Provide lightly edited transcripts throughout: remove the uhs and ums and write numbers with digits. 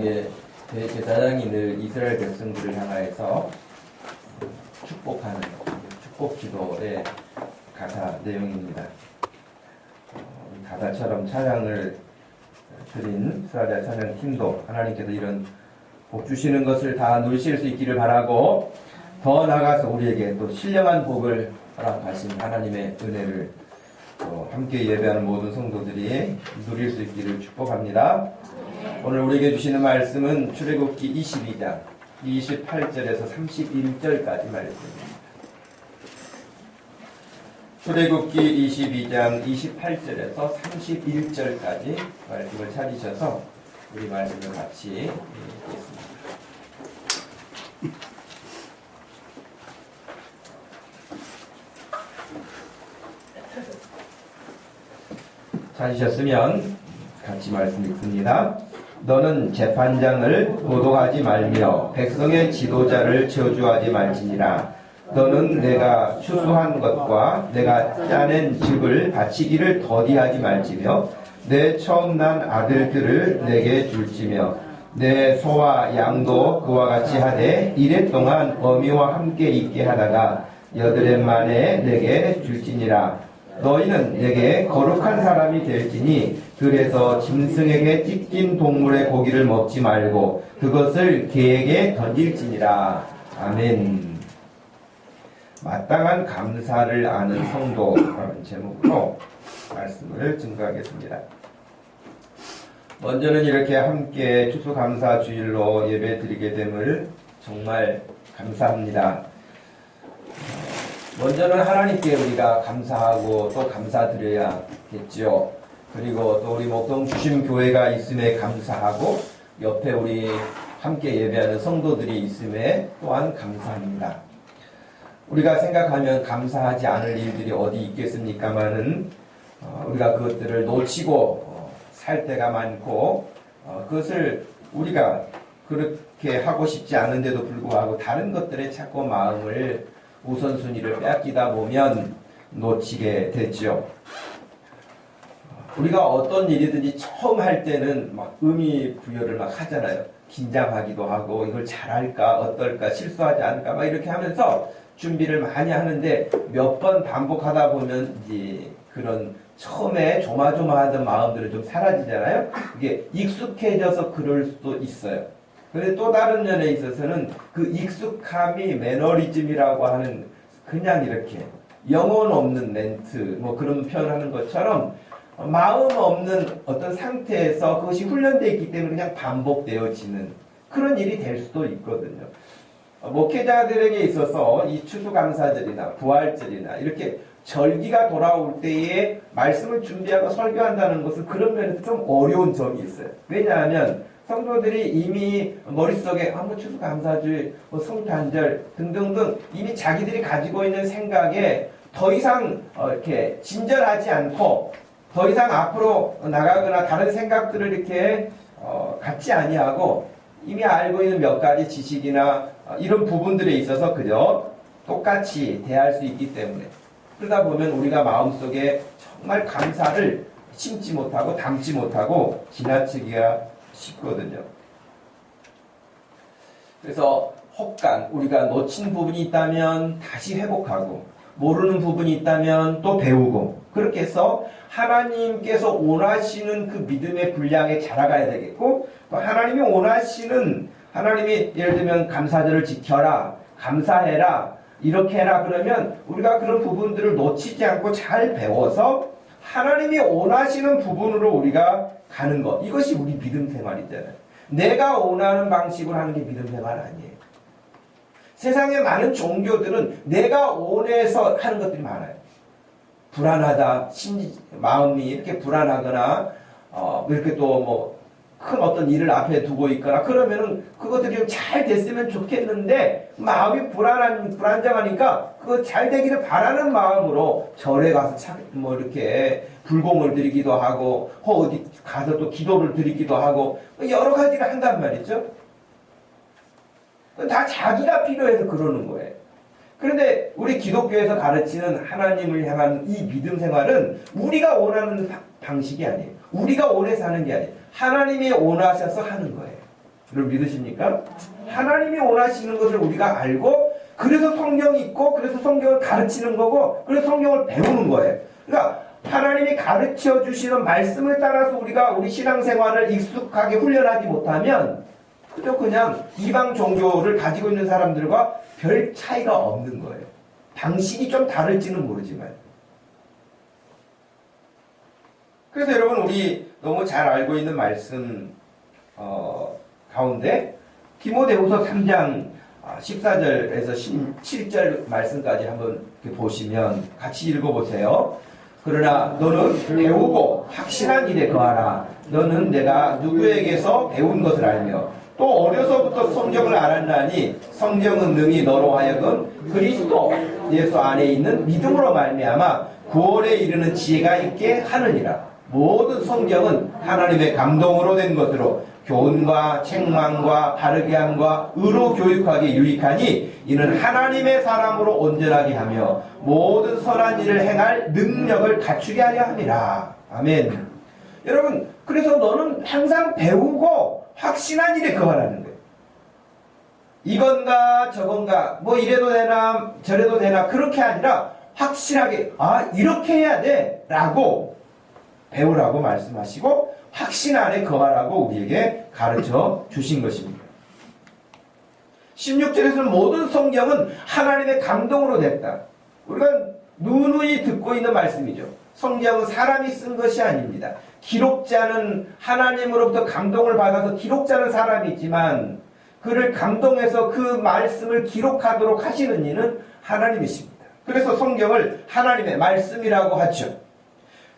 마지막에 대제사장이 늘 이스라엘 백성들을 향하여서 축복하는 축복 기도의 가사 내용입니다. 가사처럼 찬양을 드린 스라디아 찬양팀도 하나님께서 이런 복 주시는 것을 다 누리실 수 있기를 바라고, 더 나아가서 우리에게 또 신령한 복을 허락하신 하나님의 은혜를 또 함께 예배하는 모든 성도들이 누릴 수 있기를 축복합니다. 오늘 우리에게 주시는 말씀은 출애굽기 22장 28절에서 31절까지 말씀입니다. 출애굽기 22장 28절에서 31절까지 말씀을 찾으셔서 우리 말씀을 같이 읽겠습니다. 찾으셨으면 같이 말씀 읽습니다. 너는 재판장을 도독하지 말며 백성의 지도자를 저주하지 말지니라. 너는 내가 추수한 것과 내가 짜낸 즙을 바치기를 더디하지 말지며 내 처음 난 아들들을 내게 줄지며 내 소와 양도 그와 같이 하되 이래 동안 어미와 함께 있게 하다가 여드렛 만에 내게 줄지니라. 너희는 내게 거룩한 사람이 될지니 그래서 짐승에게 찢긴 동물의 고기를 먹지 말고 그것을 개에게 던질지니라. 아멘. 마땅한 감사를 아는 성도라는 제목으로 말씀을 증거하겠습니다. 먼저는 이렇게 함께 추수감사 주일로 예배 드리게 됨을 정말 감사합니다. 먼저는 하나님께 우리가 감사하고 또 감사드려야겠죠. 그리고 또 우리 목동 주심교회가 있음에 감사하고 옆에 우리 함께 예배하는 성도들이 있음에 또한 감사합니다. 우리가 생각하면 감사하지 않을 일들이 어디 있겠습니까마는 우리가 그것들을 놓치고 살 때가 많고 그것을 우리가 그렇게 하고 싶지 않은데도 불구하고 다른 것들에 자꾸 마음을 우선순위를 빼앗기다 보면 놓치게 되죠. 우리가 어떤 일이든지 처음 할 때는 막 의미 부여를 막 하잖아요. 긴장하기도 하고 이걸 잘할까 어떨까 실수하지 않을까 막 이렇게 하면서 준비를 많이 하는데 몇 번 반복하다 보면 이제 그런 처음에 조마조마하던 마음들은 좀 사라지잖아요. 이게 익숙해져서 그럴 수도 있어요. 그런데 또 다른 면에 있어서는 그 익숙함이 매너리즘이라고 하는 그냥 이렇게 영혼 없는 멘트 뭐 그런 표현하는 것처럼 마음 없는 어떤 상태에서 그것이 훈련되어 있기 때문에 그냥 반복되어지는 그런 일이 될 수도 있거든요. 목회자들에게 있어서 이 추수감사절이나 부활절이나 이렇게 절기가 돌아올 때에 말씀을 준비하고 설교한다는 것은 그런 면에서 좀 어려운 점이 있어요. 왜냐하면 성도들이 이미 머릿속에 뭐 추수감사주일, 성탄절 등등등 이미 자기들이 가지고 있는 생각에 더 이상 이렇게 진전하지 않고 더 이상 앞으로 나가거나 다른 생각들을 이렇게 갖지 아니하고 이미 알고 있는 몇 가지 지식이나 이런 부분들에 있어서 그저 똑같이 대할 수 있기 때문에 그러다 보면 우리가 마음속에 정말 감사를 심지 못하고 담지 못하고 지나치기가 쉽거든요. 그래서 혹간 우리가 놓친 부분이 있다면 다시 회복하고 모르는 부분이 있다면 또 배우고 그렇게 해서 하나님께서 원하시는 그 믿음의 분량에 자라가야 되겠고 또 하나님이 원하시는 하나님이 예를 들면 감사절을 지켜라 감사해라 이렇게 해라 그러면 우리가 그런 부분들을 놓치지 않고 잘 배워서 하나님이 원하시는 부분으로 우리가 가는 것 이것이 우리 믿음 생활이잖아요. 내가 원하는 방식으로 하는 게 믿음 생활 아니에요. 세상에 많은 종교들은 내가 원해서 하는 것들이 많아요. 불안하다, 마음이 이렇게 불안하거나, 이렇게 또 뭐, 큰 어떤 일을 앞에 두고 있거나, 그러면은 그것들이 좀 잘 됐으면 좋겠는데, 마음이 불안정하니까, 그거 잘 되기를 바라는 마음으로 절에 가서 뭐 이렇게 불공을 드리기도 하고, 어디 가서 또 기도를 드리기도 하고, 여러 가지를 한단 말이죠. 다 자기가 필요해서 그러는 거예요. 그런데 우리 기독교에서 가르치는 하나님을 향한 이 믿음 생활은 우리가 원하는 방식이 아니에요. 우리가 원해서 하는 게 아니에요. 하나님이 원하셔서 하는 거예요. 여러분 믿으십니까? 하나님이 원하시는 것을 우리가 알고 그래서 성경이 있고 그래서 성경을 가르치는 거고 그래서 성경을 배우는 거예요. 그러니까 하나님이 가르쳐 주시는 말씀을 따라서 우리가 우리 신앙생활을 익숙하게 훈련하지 못하면 그저 그냥 이방 종교를 가지고 있는 사람들과 별 차이가 없는 거예요. 방식이 좀 다를지는 모르지만. 그래서 여러분 우리 너무 잘 알고 있는 말씀 가운데 디모데후서 3장 14절에서 17절 말씀까지 한번 보시면 같이 읽어보세요. 그러나 너는 배우고 확실한 일에 거하라. 너는 내가 누구에게서 배운 것을 알며 또 어려서부터 성경을 알았나니 성경은 능히 너로 하여금 그리스도 예수 안에 있는 믿음으로 말미암아 구원에 이르는 지혜가 있게 하느니라. 모든 성경은 하나님의 감동으로 된 것으로 교훈과 책망과 바르게 함과 의로 교육하기에 유익하니 이는 하나님의 사람으로 온전하게 하며 모든 선한 일을 행할 능력을 갖추게 하려 함이라. 아멘. 여러분 그래서 너는 항상 배우고 확신한 일에 거하라는 거예요. 이건가 저건가 뭐 이래도 되나 저래도 되나 그렇게 아니라 확실하게 이렇게 해야 돼 라고 배우라고 말씀하시고 확신 안에 거하라고 우리에게 가르쳐 주신 것입니다. 16절에서는 모든 성경은 하나님의 감동으로 됐다. 우리가 누누이 듣고 있는 말씀이죠. 성경은 사람이 쓴 것이 아닙니다. 기록자는 하나님으로부터 감동을 받아서 기록자는 사람이 있지만 그를 감동해서 그 말씀을 기록하도록 하시는 이는 하나님이십니다. 그래서 성경을 하나님의 말씀이라고 하죠.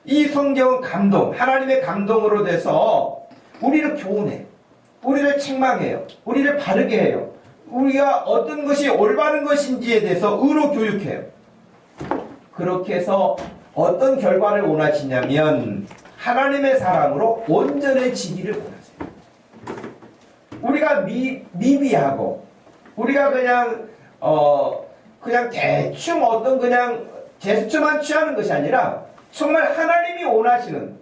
이 성경은 감동, 하나님의 감동으로 돼서 우리를 교훈해, 우리를 책망해요, 우리를 바르게 해요. 우리가 어떤 것이 올바른 것인지에 대해서 의로 교육해요. 그렇게 해서 어떤 결과를 원하시냐면 하나님의 사람으로 온전해지기를 원하세요. 우리가 미비하고 우리가 그냥 대충 어떤 그냥 제스처만 취하는 것이 아니라 정말 하나님이 원하시는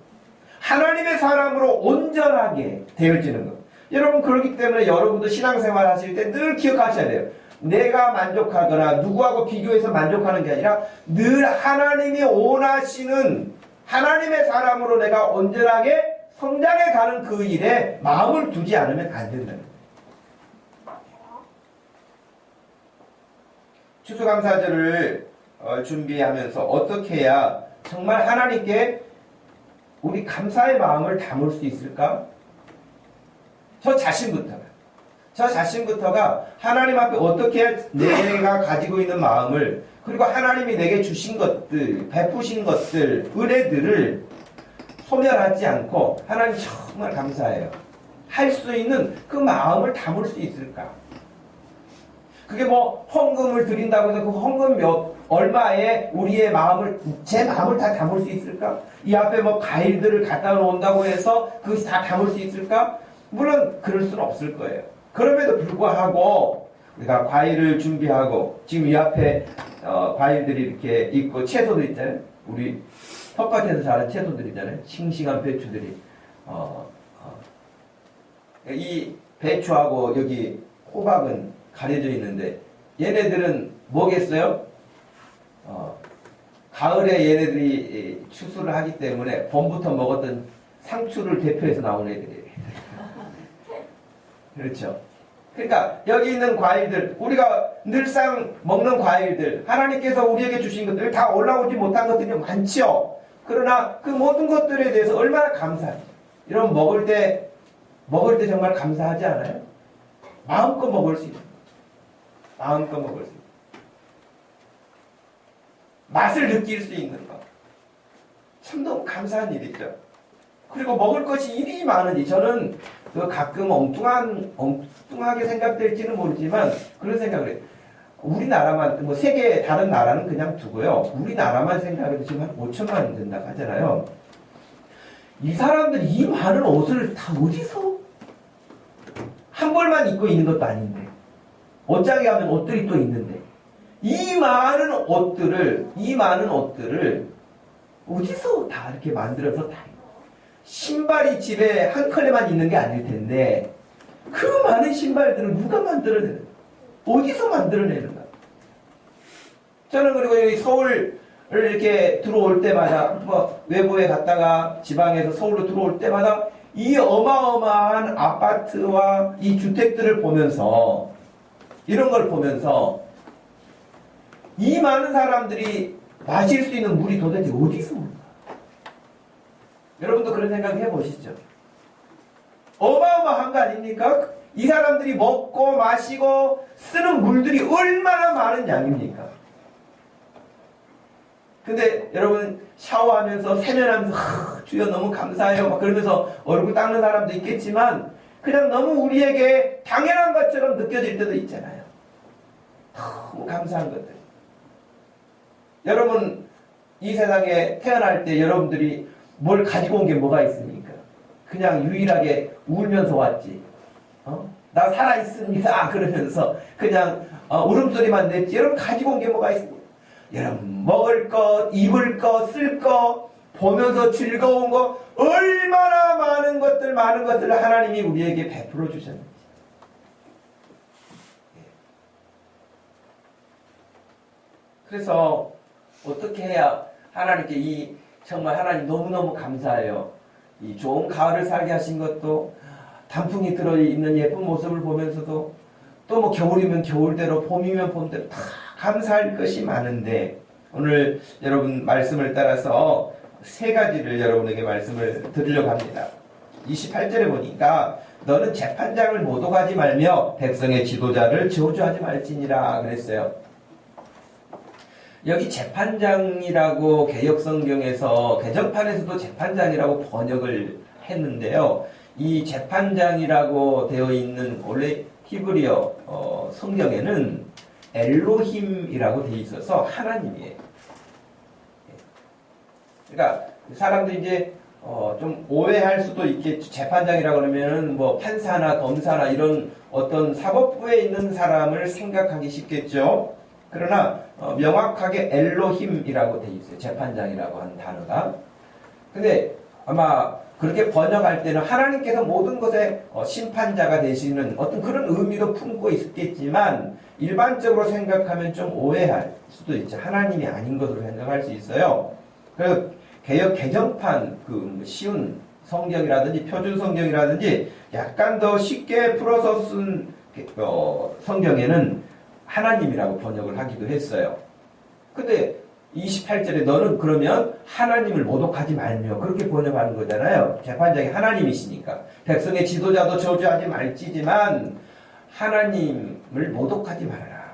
하나님의 사람으로 온전하게 되어지는 것. 여러분 그렇기 때문에 여러분도 신앙생활 하실 때 늘 기억하셔야 돼요. 내가 만족하거나 누구하고 비교해서 만족하는 게 아니라 늘 하나님이 원하시는 하나님의 사람으로 내가 온전하게 성장해 가는 그 일에 마음을 두지 않으면 안 된다는 거예요. 추수감사절을 준비하면서 어떻게 해야 정말 하나님께 우리 감사의 마음을 담을 수 있을까? 저 자신부터가 하나님 앞에 어떻게 내가 가지고 있는 마음을 그리고 하나님이 내게 주신 것들, 베푸신 것들, 은혜들을 소멸하지 않고 하나님 정말 감사해요. 할 수 있는 그 마음을 담을 수 있을까? 그게 뭐 헌금을 드린다고 해서 그 헌금 얼마에 우리의 마음을 제 마음을 다 담을 수 있을까? 이 앞에 뭐 과일들을 갖다 놓는다고 해서 그것이 다 담을 수 있을까? 물론 그럴 수는 없을 거예요. 그럼에도 불구하고 우리가 과일을 준비하고 지금 이 앞에 과일들이 이렇게 있고 채소들 있잖아요. 우리 텃밭에서 자란 채소들 있잖아요. 싱싱한 배추들이 이 배추하고 여기 호박은 가려져 있는데 얘네들은 뭐겠어요? 가을에 얘네들이 추수를 하기 때문에 봄부터 먹었던 상추를 대표해서 나온 애들이에요. 그렇죠. 그러니까 여기 있는 과일들, 우리가 늘상 먹는 과일들, 하나님께서 우리에게 주신 것들 다 올라오지 못한 것들이 많죠. 그러나 그 모든 것들에 대해서 얼마나 감사해요. 여러분 먹을 때 정말 감사하지 않아요? 마음껏 먹을 수 있는 것. 마음껏 먹을 수 있는 것. 맛을 느낄 수 있는 것. 참 너무 감사한 일이죠. 그리고 먹을 것이 이리 많으니 저는 가끔 엉뚱하게 생각될지는 모르지만 그런 생각을 해요. 우리나라만 뭐 세계 다른 나라는 그냥 두고요. 우리나라만 생각해도 지금 한 5천만 된다고 하잖아요. 이 사람들이 이 많은 옷을 다 어디서 한 벌만 입고 있는 것도 아닌데 옷장에 가면 옷들이 또 있는데 이 많은 옷들을 어디서 다 이렇게 만들어서 다 신발이 집에 한 컬레만 있는 게 아닐 텐데 그 많은 신발들을 누가 만들어내는, 어디서 만들어내는가? 저는 그리고 여기 서울을 이렇게 들어올 때마다, 뭐 외부에 갔다가 지방에서 서울로 들어올 때마다 이 어마어마한 아파트와 이 주택들을 보면서, 이런 걸 보면서 이 많은 사람들이 마실 수 있는 물이 도대체 어디서 올까? 여러분도 그런 생각 해보시죠. 어마어마한 거 아닙니까? 이 사람들이 먹고 마시고 쓰는 물들이 얼마나 많은 양입니까? 근데 여러분 샤워하면서 세면하면서 주여 너무 감사해요 막 그러면서 얼굴 닦는 사람도 있겠지만 그냥 너무 우리에게 당연한 것처럼 느껴질 때도 있잖아요. 너무 감사한 것들. 여러분 이 세상에 태어날 때 여러분들이 뭘 가지고 온 게 뭐가 있습니까? 그냥 유일하게 울면서 왔지. 나 살아있습니다 그러면서 그냥 울음소리만 냈지. 여러분 가지고 온 게 뭐가 있습니까? 여러분 먹을 것, 입을 것, 쓸 것, 보면서 즐거운 것, 얼마나 많은 것들을 하나님이 우리에게 베풀어 주셨는지. 그래서 어떻게 해야 하나님께 정말 하나님 너무너무 감사해요. 이 좋은 가을을 살게 하신 것도, 단풍이 들어있는 예쁜 모습을 보면서도, 또 뭐 겨울이면 겨울대로, 봄이면 봄대로 다 감사할 것이 많은데, 오늘 여러분 말씀을 따라서 세 가지를 여러분에게 말씀을 드리려고 합니다. 28절에 보니까 너는 재판장을 모독하지 말며 백성의 지도자를 저주하지 말지니라 그랬어요. 여기 재판장이라고 개역성경에서 개정판에서도 재판장이라고 번역을 했는데요. 이 재판장이라고 되어 있는 원래 히브리어 성경에는 엘로힘이라고 되어 있어서 하나님이에요. 그러니까 사람들이 이제 좀 오해할 수도 있겠죠. 재판장이라고 그러면은 뭐 판사나 검사나 이런 어떤 사법부에 있는 사람을 생각하기 쉽겠죠. 그러나 명확하게 엘로힘이라고 되어 있어요. 재판장이라고 하는 단어가. 근데 아마 그렇게 번역할 때는 하나님께서 모든 것의 심판자가 되시는 어떤 그런 의미도 품고 있겠지만 일반적으로 생각하면 좀 오해할 수도 있죠. 하나님이 아닌 것으로 생각할 수 있어요. 그래서 개정판 쉬운 성경이라든지 표준 성경이라든지 약간 더 쉽게 풀어서 쓴 성경에는 하나님이라고 번역을 하기도 했어요. 근데 28절에 너는 그러면 하나님을 모독하지 말며 그렇게 번역하는 거잖아요. 재판장이 하나님이시니까. 백성의 지도자도 저주하지 말지지만 하나님을 모독하지 말아라.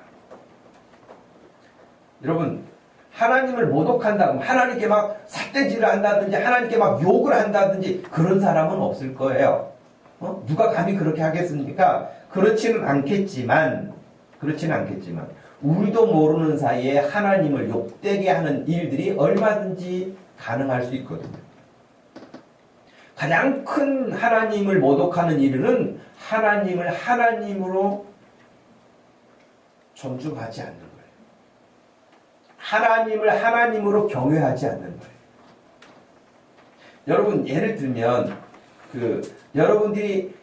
여러분 하나님을 모독한다고 하나님께 막 삿대질을 한다든지 하나님께 막 욕을 한다든지 그런 사람은 없을 거예요. 누가 감히 그렇게 하겠습니까? 그렇지는 않겠지만 우리도 모르는 사이에 하나님을 욕되게 하는 일들이 얼마든지 가능할 수 있거든요. 가장 큰 하나님을 모독하는 일은 하나님을 하나님으로 존중하지 않는 거예요. 하나님을 하나님으로 경외하지 않는 거예요. 여러분 예를 들면 여러분들이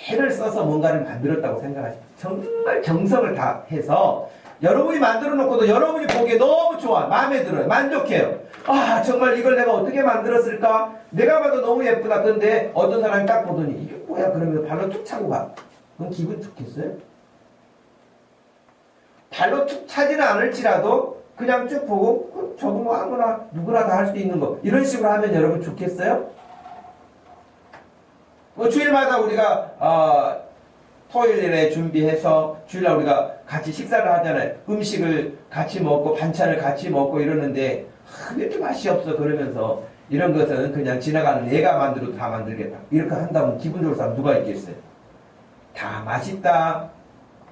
애를 써서 뭔가를 만들었다고 생각하십시오. 정말 정성을 다 해서 여러분이 만들어 놓고도 여러분이 보기에 너무 좋아, 마음에 들어요, 만족해요. 아 정말 이걸 내가 어떻게 만들었을까? 내가 봐도 너무 예쁘다. 근데 어떤 사람이 딱 보더니 이게 뭐야? 그러면 발로 툭 차고 가. 그럼 기분 좋겠어요? 발로 툭 차지는 않을지라도 그냥 쭉 보고 저거 뭐 아무나 누구나 다 할 수 있는 거 이런 식으로 하면 여러분 좋겠어요? 주일마다 우리가 토요일에 준비해서 주일날 우리가 같이 식사를 하잖아요. 음식을 같이 먹고 반찬을 같이 먹고 이러는데 왜 이렇게 맛이 없어 그러면서 이런 것은 그냥 지나가는 내가 만들어도 다 만들겠다 이렇게 한다면 기분 좋을 사람 누가 있겠어요? 다 맛있다,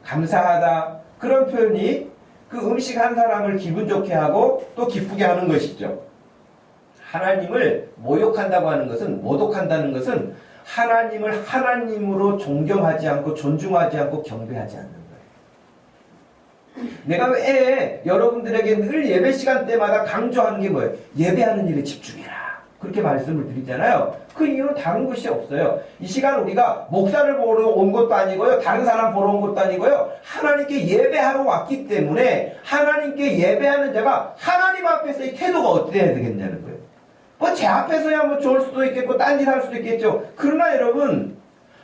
감사하다 그런 표현이 그 음식 한 사람을 기분 좋게 하고 또 기쁘게 하는 것이죠. 하나님을 모욕한다고 하는 것은, 모독한다는 것은 하나님을 하나님으로 존경하지 않고 존중하지 않고 경배하지 않는 거예요. 내가 왜 여러분들에게 늘 예배 시간 때마다 강조하는 게 뭐예요? 예배하는 일에 집중해라. 그렇게 말씀을 드리잖아요. 그 이유는 다른 것이 없어요. 이 시간 우리가 목사를 보러 온 것도 아니고요. 다른 사람 보러 온 것도 아니고요. 하나님께 예배하러 왔기 때문에 하나님께 예배하는 자가 하나님 앞에서의 태도가 어떻게 해야 되겠냐는 거예요. 뭐 제 앞에서야 뭐 좋을 수도 있겠고 딴짓 할 수도 있겠죠. 그러나 여러분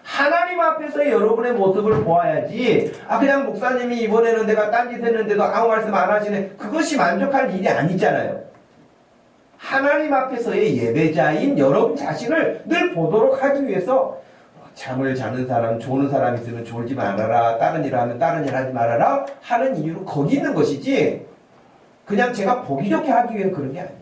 하나님 앞에서의 여러분의 모습을 보아야지 그냥 목사님이 이번에는 내가 딴짓 했는데도 아무 말씀 안 하시네. 그것이 만족할 일이 아니잖아요. 하나님 앞에서의 예배자인 여러분 자신을 늘 보도록 하기 위해서 잠을 자는 사람, 조는 사람 있으면 졸지 말아라, 다른 일 하면 다른 일 하지 말아라 하는 이유로 거기 있는 것이지 그냥 제가 보기 좋게 하기 위해 그런 게 아니에요.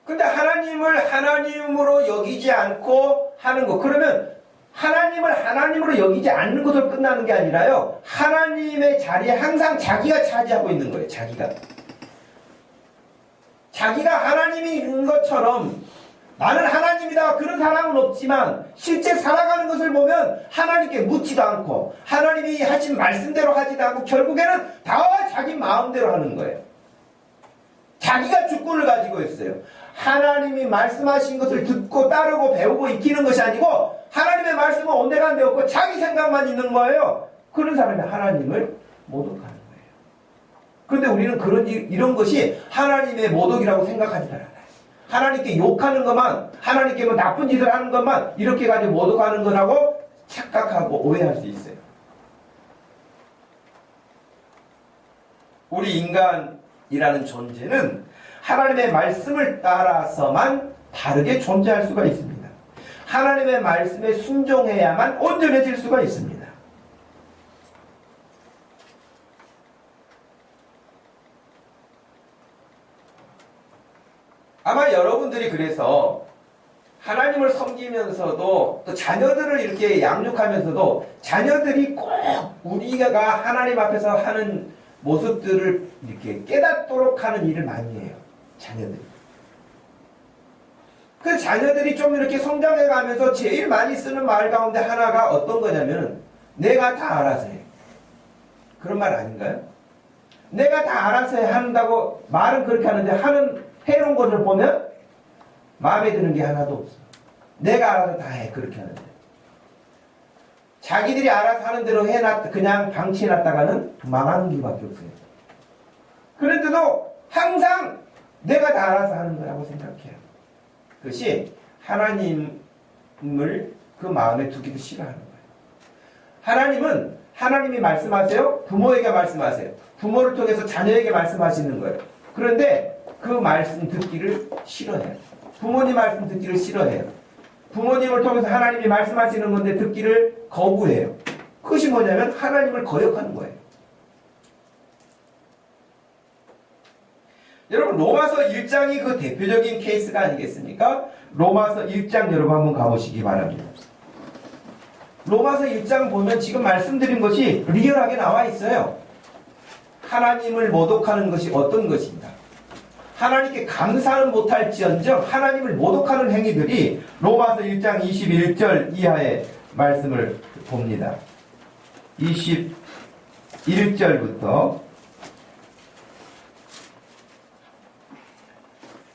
근데 하나님을 하나님으로 여기지 않고 하는 것, 그러면 하나님을 하나님으로 여기지 않는 것으로 끝나는 게 아니라요. 하나님의 자리에 항상 자기가 차지하고 있는 거예요. 자기가 하나님인 것처럼 나는 하나님이다. 그런 사람은 없지만 실제 살아가는 것을 보면 하나님께 묻지도 않고 하나님이 하신 말씀대로 하지도 않고 결국에는 다 자기 마음대로 하는 거예요. 자기가 주권을 가지고 있어요. 하나님이 말씀하신 것을 듣고 따르고 배우고 익히는 것이 아니고 하나님의 말씀은 온데간데 없고 자기 생각만 있는 거예요. 그런 사람이 하나님을 모독하는 거예요. 그런데 우리는 이런 것이 하나님의 모독이라고 생각하지 않아요. 하나님께 욕하는 것만, 하나님께 뭐 나쁜 짓을 하는 것만 이렇게 가지고 모독하는 거라고 착각하고 오해할 수 있어요. 우리 인간이라는 존재는 하나님의 말씀을 따라서만 바르게 존재할 수가 있습니다. 하나님의 말씀에 순종해야만 온전해질 수가 있습니다. 아마 여러분들이 그래서 하나님을 섬기면서도 또 자녀들을 이렇게 양육하면서도 자녀들이 꼭 우리가 하나님 앞에서 하는 모습들을 이렇게 깨닫도록 하는 일을 많이 해요. 자녀들이. 그 자녀들이 좀 이렇게 성장해 가면서 제일 많이 쓰는 말 가운데 하나가 어떤 거냐면 내가 다 알아서 해. 그런 말 아닌가요? 내가 다 알아서 해 한다고 말은 그렇게 하는데 해놓은 것을 보면 마음에 드는 게 하나도 없어. 내가 알아서 다 해. 그렇게 하는데. 자기들이 알아서 하는 대로 그냥 방치해놨다가는 망하는 길밖에 없어요. 그런데도 항상 내가 다 알아서 하는 거라고 생각해요. 그것이 하나님을 그 마음에 두기도 싫어하는 거예요. 하나님이 말씀하세요. 부모에게 말씀하세요. 부모를 통해서 자녀에게 말씀하시는 거예요. 그런데 그 말씀 듣기를 싫어해요. 부모님 말씀 듣기를 싫어해요. 부모님을 통해서 하나님이 말씀하시는 건데 듣기를 거부해요. 그것이 뭐냐면 하나님을 거역하는 거예요. 여러분 로마서 1장이 그 대표적인 케이스가 아니겠습니까? 로마서 1장 여러분 한번 가보시기 바랍니다. 로마서 1장 보면 지금 말씀드린 것이 리얼하게 나와 있어요. 하나님을 모독하는 것이 어떤 것인가? 하나님께 감사는 못할지언정 하나님을 모독하는 행위들이 로마서 1장 21절 이하의 말씀을 봅니다. 21절부터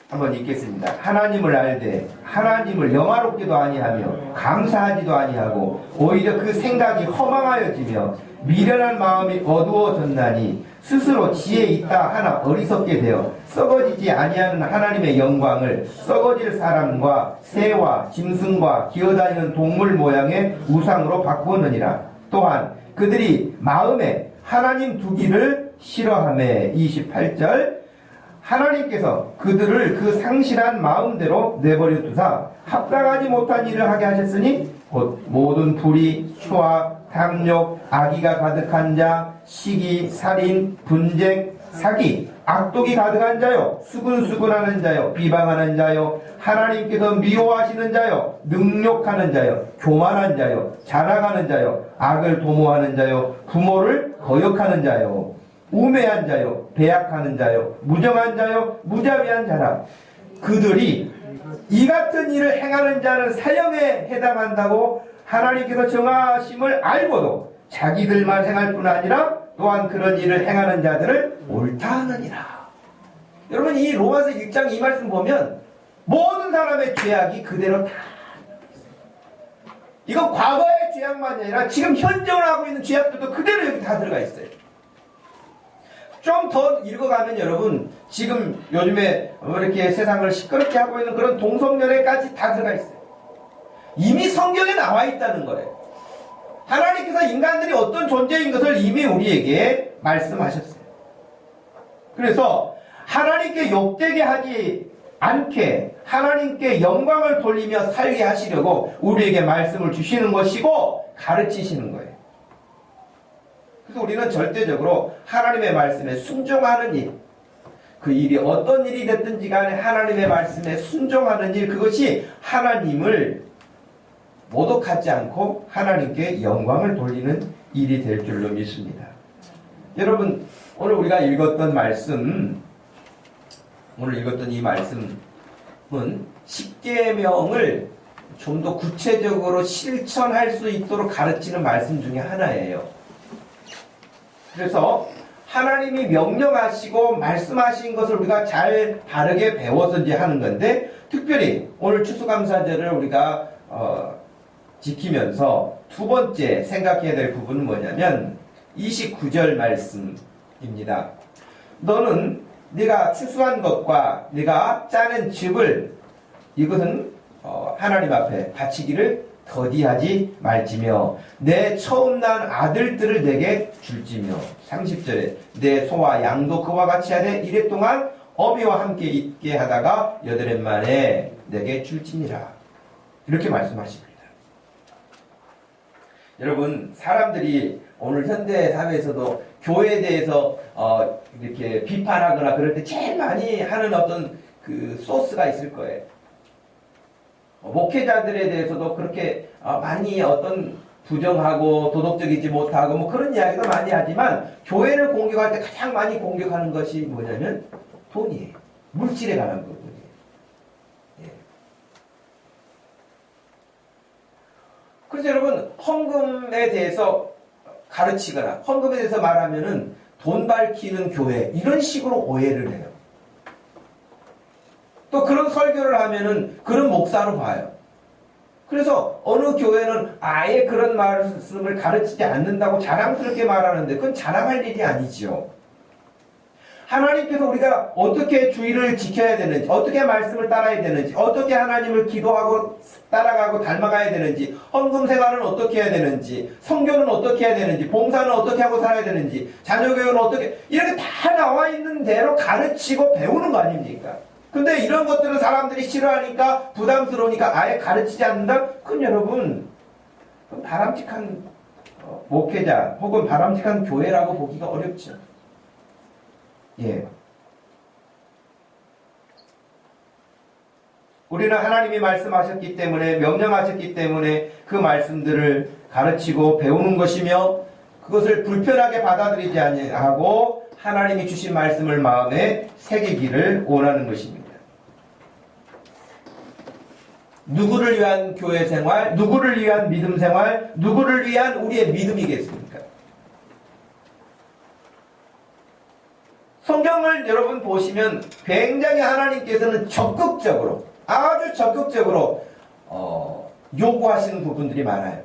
한번 읽겠습니다. 하나님을 알되 하나님을 영화롭게도 아니하며 감사하지도 아니하고 오히려 그 생각이 허망하여지며 미련한 마음이 어두워졌나니 스스로 지혜 있다 하나 어리석게 되어 썩어지지 아니하는 하나님의 영광을 썩어질 사람과 새와 짐승과 기어다니는 동물 모양의 우상으로 바꾸었느니라. 또한 그들이 마음에 하나님 두기를 싫어하매 28절 하나님께서 그들을 그 상실한 마음대로 내버려 두사 합당하지 못한 일을 하게 하셨으니 곧 모든 불의, 추악, 탐욕, 악의가 가득한 자, 시기, 살인, 분쟁, 사기, 악독이 가득한 자요, 수근수근하는 자요, 비방하는 자요, 하나님께서 미워하시는 자요, 능욕하는 자요, 교만한 자요, 자랑하는 자요, 악을 도모하는 자요, 부모를 거역하는 자요, 우매한 자요, 배약하는 자요, 무정한 자요, 무자비한 자라. 그들이 이 같은 일을 행하는 자는 사형에 해당한다고 하나님께서 정하심을 알고도 자기들만 행할 뿐 아니라 또한 그런 일을 행하는 자들을 옳다 하느니라. 여러분 이 로마서 1장 이 말씀 보면 모든 사람의 죄악이 그대로 다 이건 과거의 죄악만이 아니라 지금 현존을 하고 있는 죄악들도 그대로 여기 다 들어가 있어요. 좀 더 읽어가면 여러분 지금 요즘에 이렇게 세상을 시끄럽게 하고 있는 그런 동성연애까지 다 들어가 있어요. 이미 성경에 나와 있다는 거예요. 하나님께서 인간들이 어떤 존재인 것을 이미 우리에게 말씀하셨어요. 그래서 하나님께 욕되게 하지 않게 하나님께 영광을 돌리며 살게 하시려고 우리에게 말씀을 주시는 것이고 가르치시는 거예요. 그래서 우리는 절대적으로 하나님의 말씀에 순종하는 일, 그 일이 어떤 일이 됐든지 간에 하나님의 말씀에 순종하는 일, 그것이 하나님을 모독하지 않고 하나님께 영광을 돌리는 일이 될 줄로 믿습니다. 여러분 오늘 우리가 읽었던 말씀, 오늘 읽었던 이 말씀은 십계명을 좀 더 구체적으로 실천할 수 있도록 가르치는 말씀 중에 하나예요. 그래서 하나님이 명령하시고 말씀하신 것을 우리가 잘 바르게 배워서 이제 하는 건데, 특별히 오늘 추수감사절을 우리가 지키면서 두 번째 생각해야 될 부분은 뭐냐면 29절 말씀입니다. 너는 네가 추수한 것과 네가 짜낸 즙을 이것은 하나님 앞에 바치기를 더디하지 말지며 내 처음 난 아들들을 내게 줄지며 30절에 내 소와 양도 그와 같이 하되 이래 동안 어미와 함께 있게 하다가 여덟 해 만에 내게 줄지니라. 이렇게 말씀하십니다. 여러분 사람들이 오늘 현대 사회에서도 교회에 대해서 이렇게 비판하거나 그럴 때 제일 많이 하는 어떤 그 소스가 있을 거예요. 목회자들에 대해서도 그렇게 많이 어떤 부정하고 도덕적이지 못하고 뭐 그런 이야기도 많이 하지만 교회를 공격할 때 가장 많이 공격하는 것이 뭐냐면 돈이에요. 물질에 관한 부분이에요. 예. 그래서 여러분 헌금에 대해서 가르치거나 헌금에 대해서 말하면은 돈 밝히는 교회 이런 식으로 오해를 해요. 또 그런 설교를 하면은 그런 목사로 봐요. 그래서 어느 교회는 아예 그런 말씀을 가르치지 않는다고 자랑스럽게 말하는데 그건 자랑할 일이 아니죠. 하나님께서 우리가 어떻게 주의를 지켜야 되는지, 어떻게 말씀을 따라야 되는지, 어떻게 하나님을 기도하고 따라가고 닮아가야 되는지, 헌금 생활은 어떻게 해야 되는지, 성교는 어떻게 해야 되는지, 봉사는 어떻게 하고 살아야 되는지, 자녀교육은 어떻게, 이렇게 다 나와 있는 대로 가르치고 배우는 거 아닙니까? 근데 이런 것들은 사람들이 싫어하니까 부담스러우니까 아예 가르치지 않는다? 그건 여러분 바람직한 목회자 혹은 바람직한 교회라고 보기가 어렵죠. 예. 우리는 하나님이 말씀하셨기 때문에 명령하셨기 때문에 그 말씀들을 가르치고 배우는 것이며 그것을 불편하게 받아들이지 아니하고 하나님이 주신 말씀을 마음에 새기기를 원하는 것입니다. 누구를 위한 교회 생활, 누구를 위한 믿음 생활, 누구를 위한 우리의 믿음이겠습니까? 성경을 여러분 보시면 굉장히 하나님께서는 적극적으로, 아주 적극적으로 요구하시는 부분들이 많아요.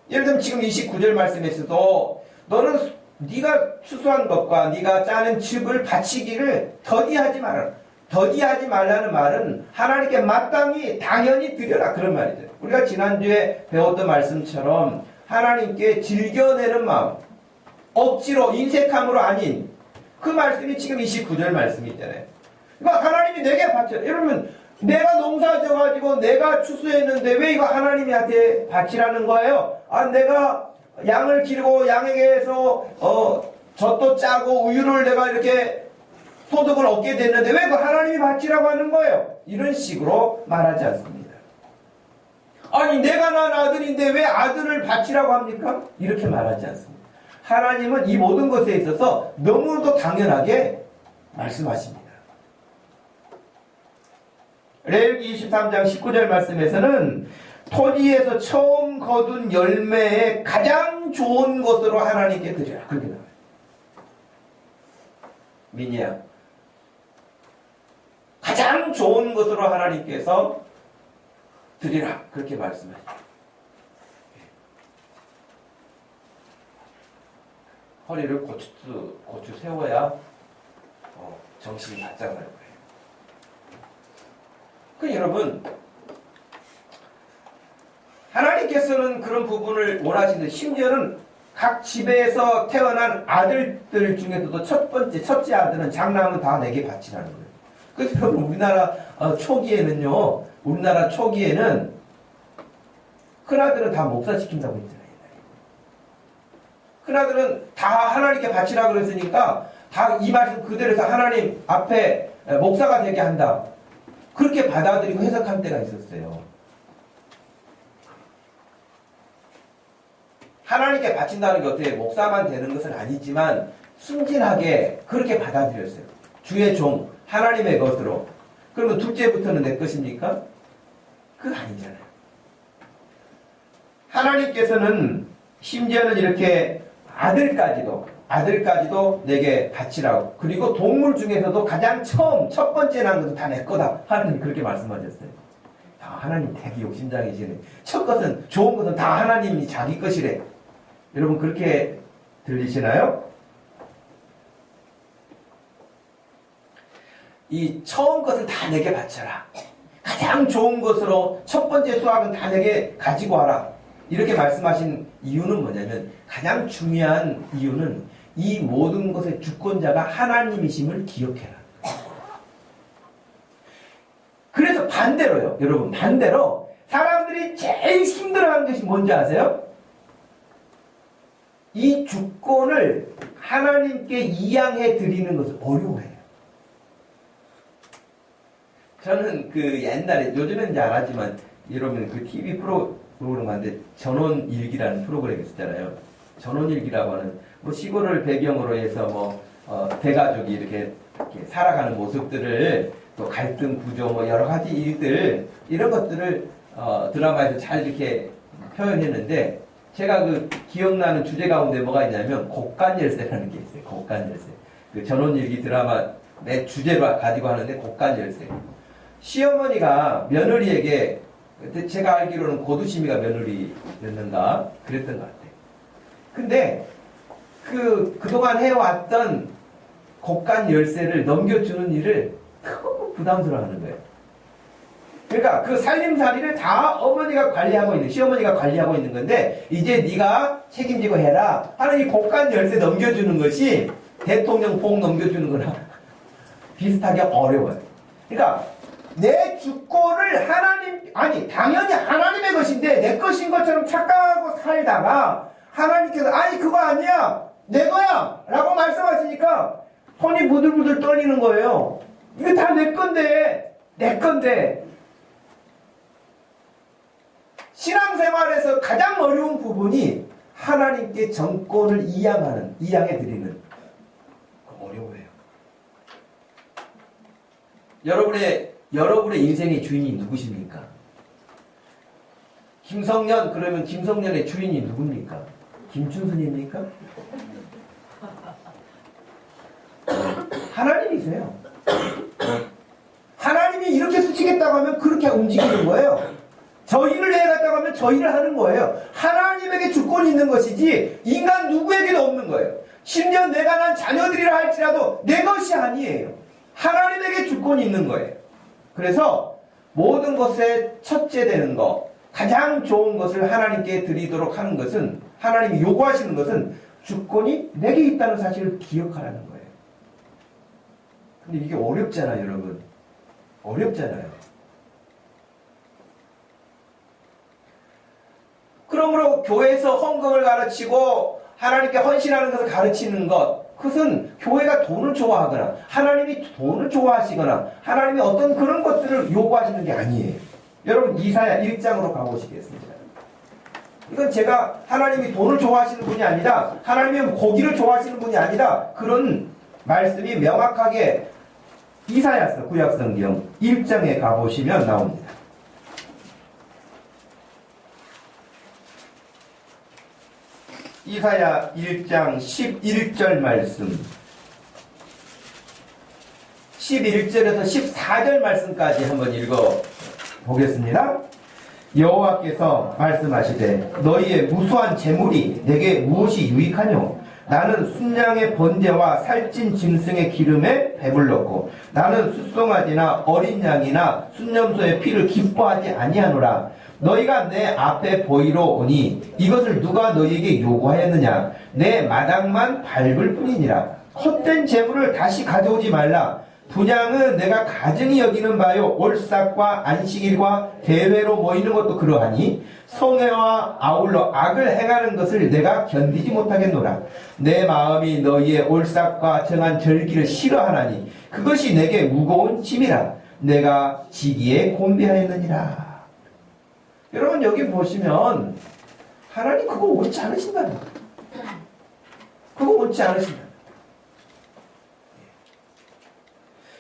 예를 들면 지금 29절 말씀에서도 너는 네가 추수한 것과 네가 짜낸 즙을 바치기를 더디하지 말아라. 더디하지 말라는 말은 하나님께 마땅히 당연히 드려라 그런 말이죠. 우리가 지난주에 배웠던 말씀처럼 하나님께 즐겨내는 마음, 억지로 인색함으로 아닌 그 말씀이 지금 29절 말씀이 있잖아요. 그러니까 하나님이 내게 바쳐. 여러분 내가 농사 져가지고 내가 추수했는데 왜 이거 하나님한테 바치라는 거예요? 내가 양을 기르고 양에게서 젖도 짜고 우유를 내가 이렇게 소득을 얻게 됐는데 왜 그 하나님이 바치라고 하는 거예요? 이런 식으로 말하지 않습니다. 아니 내가 낳은 아들인데 왜 아들을 바치라고 합니까? 이렇게 말하지 않습니다. 하나님은 이 모든 것에 있어서 너무도 당연하게 말씀하십니다. 레위기 23장 19절 말씀에서는 토지에서 처음 거둔 열매의 가장 좋은 것으로 하나님께 드리라. 그렇게 나와요. 민이야. 가장 좋은 것으로 하나님께서 드리라. 그렇게 말씀하시죠. 허리를 고추 세워야 정신이 바짝 날 거예요. 그 여러분, 하나님께서는 그런 부분을 원하시는데, 심지어는 각 집에서 태어난 아들들 중에서도 첫째 아들은 장남은 다 내게 바치라는 거예요. 그래서 여러분, 우리나라 초기에는 큰아들은 다 목사시킨다고 했잖아요. 큰아들은 다 하나님께 바치라고 그랬으니까 다 이 말씀 그대로 해서 하나님 앞에 목사가 되게 한다. 그렇게 받아들이고 해석한 때가 있었어요. 하나님께 바친다는 게 어떻게 목사만 되는 것은 아니지만 순진하게 그렇게 받아들였어요. 주의 종, 하나님의 것으로. 그러면 둘째부터는 내 것입니까? 그거 아니잖아요. 하나님께서는 심지어는 이렇게 아들까지도 내게 바치라고. 그리고 동물 중에서도 가장 첫 번째 난 것은 다 내 거다. 하나님 그렇게 말씀하셨어요. 하나님 되게 욕심장이시네. 첫 것은, 좋은 것은 다 하나님이 자기 것이래. 여러분 그렇게 들리시나요? 이 처음 것은 다 내게 바쳐라. 가장 좋은 것으로 첫 번째 수확은 다 내게 가지고 와라. 이렇게 말씀하신 이유는 뭐냐면, 가장 중요한 이유는 이 모든 것의 주권자가 하나님이심을 기억해라. 그래서 반대로요. 여러분 반대로 사람들이 제일 힘들어하는 것이 뭔지 아세요? 이 주권을 하나님께 이양해 드리는 것을 어려워해요. 저는 그 옛날에, 요즘엔 이제 안 하지만, 이러면 그 TV 프로그램 하는데 전원일기라는 프로그램이 있었잖아요. 전원일기라고 하는, 뭐 시골을 배경으로 해서 대가족이 이렇게 살아가는 모습들을, 또 갈등 구조, 여러 가지 일들, 이런 것들을 드라마에서 잘 이렇게 표현했는데, 제가 그 기억나는 주제 가운데 뭐가 있냐면 곡간열쇠라는 게 있어요. 곡간열쇠. 그 전원일기 드라마 내 주제로 가지고 하는데, 곡간열쇠. 시어머니가 며느리에게, 그때 제가 알기로는 고두심이가 며느리였는가 그랬던 것 같아요. 근데 그동안 해왔던 곡간열쇠를 넘겨주는 일을 너무 부담스러워하는 거예요. 그러니까 그 살림살이를 다 어머니가 관리하고 있는, 시어머니가 관리하고 있는 건데, 이제 네가 책임지고 해라 하는 이 곡간 열쇠 넘겨주는 것이 대통령 복 넘겨주는 거랑 비슷하게 어려워요. 그러니까 내 주권을 당연히 하나님의 것인데 내 것인 것처럼 착각하고 살다가, 하나님께서 아니 그거 아니야, 내 거야 라고 말씀하시니까 손이 부들부들 떨리는 거예요. 이거 다 내 건데. 신앙생활에서 가장 어려운 부분이 하나님께 정권을 이양해 드리는, 어려워요. 여러분의 인생의 주인이 누구십니까? 김성년, 그러면 김성년의 주인이 누굽니까? 김춘순입니까? 하나님이세요. 하나님이 이렇게 쓰시겠다고 하면 그렇게 움직이는 거예요. 저 일을 해갔다고 하면 저 일을 하는 거예요. 하나님에게 주권이 있는 것이지 인간 누구에게도 없는 거예요. 심지어 내가 난 자녀들이라 할지라도 내 것이 아니에요. 하나님에게 주권이 있는 거예요. 그래서 모든 것에 첫째 되는 것, 가장 좋은 것을 하나님께 드리도록 하는 것은, 하나님이 요구하시는 것은 주권이 내게 있다는 사실을 기억하라는 거예요. 근데 이게 어렵잖아요, 여러분. 어렵잖아요. 그러므로 교회에서 헌금을 가르치고 하나님께 헌신하는 것을 가르치는 것, 그것은 교회가 돈을 좋아하거나 하나님이 돈을 좋아하시거나 하나님이 어떤 그런 것들을 요구하시는 게 아니에요. 여러분 이사야 1장으로 가보시겠습니다. 이건 제가 하나님이 돈을 좋아하시는 분이 아니라, 하나님이 고기를 좋아하시는 분이 아니라, 그런 말씀이 명확하게 이사야서 구약성경 1장에 가보시면 나옵니다. 이사야 1장 11절 말씀. 11절에서 14절 말씀까지 한번 읽어 보겠습니다. 여호와께서 말씀하시되 너희의 무수한 재물이 내게 무엇이 유익하뇨? 나는 순양의 번제와 살찐 짐승의 기름에 배불렀고 나는 숫송아지나 어린 양이나 순념소의 피를 기뻐하지 아니하노라. 너희가 내 앞에 보이러 오니 이것을 누가 너희에게 요구하였느냐? 내 마당만 밟을 뿐이니라. 헛된 재물을 다시 가져오지 말라. 분향은 내가 가증히 여기는 바요. 올삭과 안식일과 대회로 모이는 것도 그러하니 성회와 아울러 악을 행하는 것을 내가 견디지 못하겠노라. 내 마음이 너희의 올삭과 정한 절기를 싫어하나니 그것이 내게 무거운 짐이라. 내가 지기에 곤비하였느니라. 여러분 여기 보시면 하나님 그거 옳지 않으신다. 그거 옳지 않으신다.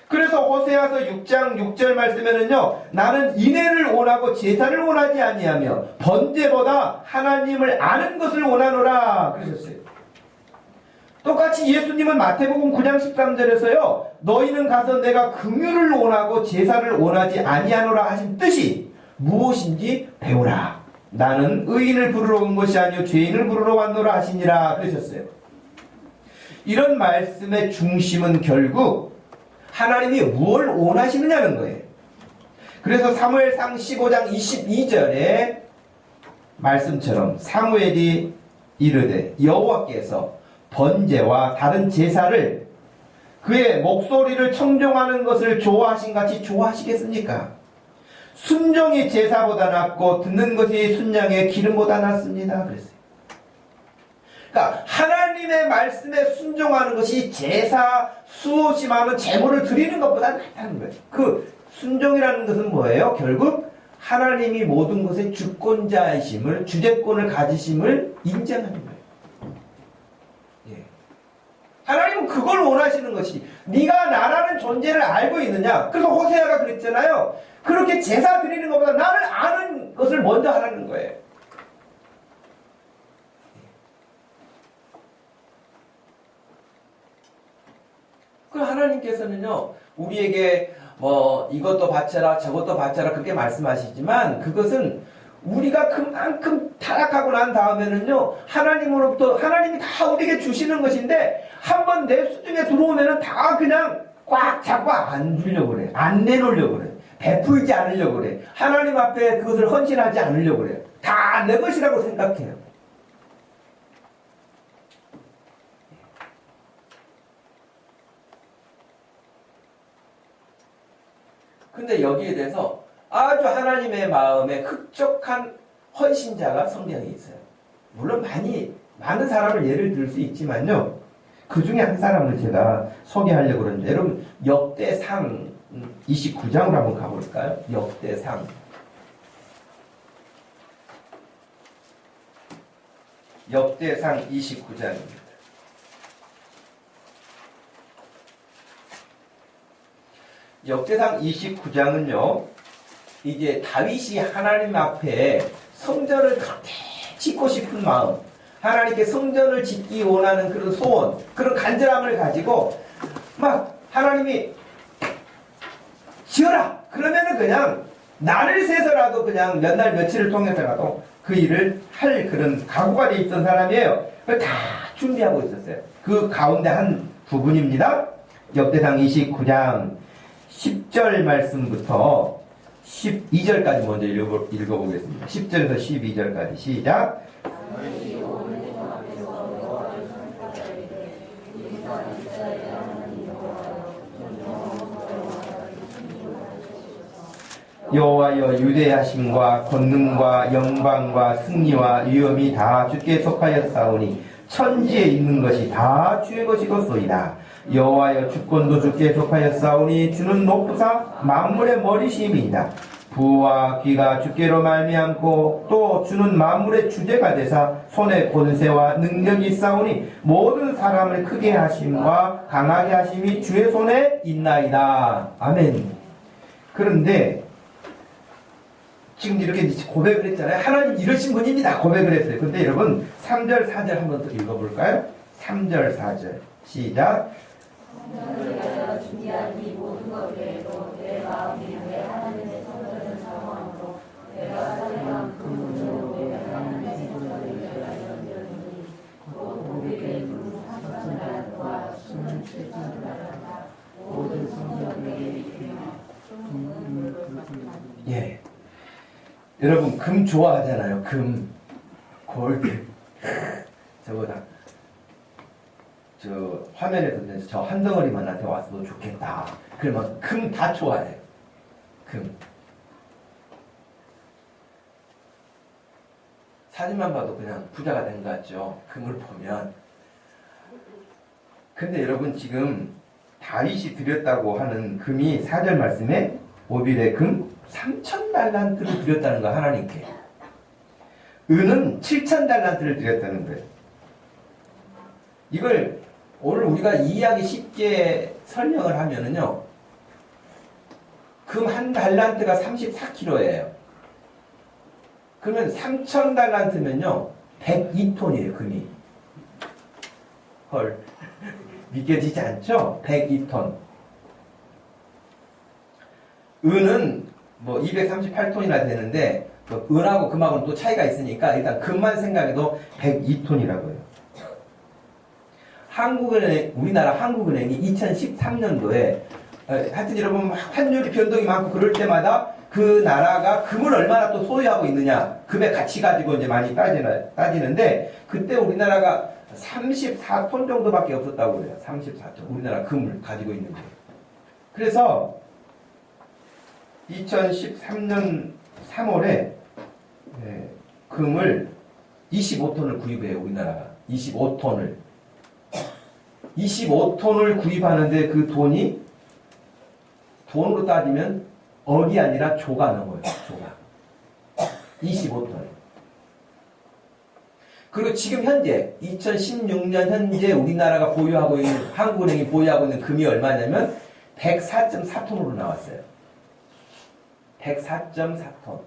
그래서 호세아서 6장 6절 말씀에는요, 나는 인애를 원하고 제사를 원하지 아니하며 번제보다 하나님을 아는 것을 원하노라 그러셨어요. 똑같이 예수님은 마태복음 9장 13절에서요, 너희는 가서 내가 긍휼을 원하고 제사를 원하지 아니하노라 하신 뜻이 무엇인지 배우라. 나는 의인을 부르러 온 것이 아니요 죄인을 부르러 왔노라 하시니라 그러셨어요. 이런 말씀의 중심은 결국 하나님이 뭘 원하시느냐는 거예요. 그래서 사무엘상 15장 22절에 말씀처럼 사무엘이 이르되 여호와께서 번제와 다른 제사를 그의 목소리를 청종하는 것을 좋아하신 같이 좋아하시겠습니까? 순종이 제사보다 낫고 듣는 것이 순양의 기름보다 낫습니다. 그랬어요. 그러니까 하나님의 말씀에 순종하는 것이 제사 수없이 많은 제물을 드리는 것보다 낫다는 거예요. 그 순종이라는 것은 뭐예요? 결국 하나님이 모든 것의 주권자이심을, 주재권을 가지심을 인정하는 거예요. 예. 하나님은 그걸 원하시는 것이 네가 나라는 존재를 알고 있느냐? 그래서 호세아가 그랬잖아요. 그렇게 제사 드리는 것보다 나를 아는 것을 먼저 하라는 거예요. 그 하나님께서는요, 우리에게 뭐 이것도 바쳐라 저것도 바쳐라 그렇게 말씀하시지만 그것은 우리가 그만큼 타락하고 난 다음에는요, 하나님으로부터 하나님이 다 우리에게 주시는 것인데 한번 내 수중에 들어오면은 다 그냥 꽉 잡고 안 주려고 그래. 안 내놓으려고 그래. 베풀지 않으려고 그래. 하나님 앞에 그것을 헌신하지 않으려고 그래. 다 내 것이라고 생각해요. 근데 여기에 대해서 아주 하나님의 마음에 흡족한 헌신자가 성경에 있어요. 물론 많은 사람을 예를 들 수 있지만요. 그 중에 한 사람을 제가 소개하려고 그러는데, 여러분, 역대상 29장으로 한번 가볼까요? 역대상. 역대상 29장입니다. 역대상 29장은요, 이제 다윗이 하나님 앞에 성전을 그렇게 짓고 싶은 마음, 하나님께 성전을 짓기 원하는 그런 소원, 그런 간절함을 가지고 막 하나님이 지어라! 그러면은 그냥 날을 새서라도 그냥 몇 날 며칠을 통해서라도 그 일을 할 그런 각오가 돼 있던 사람이에요. 그걸 다 준비하고 있었어요. 그 가운데 한 부분입니다. 역대상 29장 10절 말씀부터 12절까지 먼저 읽어보겠습니다. 10절에서 12절까지 시작. 여호와여, 유대하심과 권능과 영광과 승리와 위엄이 다 주께 속하였사오니 천지에 있는 것이 다 주의 것이로소이다. 여호와여, 주권도 주께 속하였사오니 주는 높으사 만물의 머리심이니이다. 부와 귀가 주께로 말미암고 또 주는 만물의 주제가 되사 손에 권세와 능력이 있사오니 모든 사람을 크게 하심과 강하게 하심이 주의 손에 있나이다. 아멘. 그런데 지금 이렇게 고백을 했잖아요. 하나님 이러신 분입니다. 고백을 했어요. 근데 여러분 3절 4절 한번 더 읽어볼까요? 3절 4절 시작. 내가 준비한 이 모든 것 외에도 내 마음이 내 하나님의 성전을 사모함으로 내가 사모한 그 문으로 내 하나님의 성전을 위하여 연결하니 곧 우리의 두 사천달란트와 수는 7천달란트 모든 성전에게 이르며. 예. 여러분 금 좋아하잖아요. 금, 골드. 저거다. 저 화면에서 저 한 덩어리만 나한테 왔어도 좋겠다. 그러면 금 다 좋아해요. 금. 사진만 봐도 그냥 부자가 된 것 같죠. 금을 보면. 근데 여러분 지금 다윗이 드렸다고 하는 금이 4절 말씀에 오빌의 금 3,000달란트를 드렸다는 거 하나님께. 은은 7,000달란트를 드렸다는 거예요. 이걸 오늘 우리가 이해하기 쉽게 설명을 하면은요. 금 한 달란트가 34kg예요. 그러면 3,000달란트면요. 102톤이에요, 금이. 헐. 믿겨지지 않죠? 102톤. 은은 뭐 238톤이나 되는데 은하고 금하고는 또 차이가 있으니까 일단 금만 생각해도 102톤이라고요. 우리나라 한국은행이 2013년도에 하여튼 여러분 막 환율이 변동이 많고 그럴 때마다 그 나라가 금을 얼마나 또 소유하고 있느냐 금의 가치 가지고 이제 많이 따지는데 그때 우리나라가 34톤 정도밖에 없었다고 그래요. 34톤. 우리나라 금을 가지고 있는 게. 그래서 2013년 3월에 금을 25톤을 구입해요. 우리나라가. 25톤을. 25톤을 구입하는데 그 돈이 돈으로 따지면 억이 아니라 조가 넘어요. 조가. 25톤. 그리고 지금 현재 2016년 현재 우리나라가 보유하고 있는 한국은행이 보유하고 있는 금이 얼마냐면 104.4톤으로 나왔어요. 104.4톤.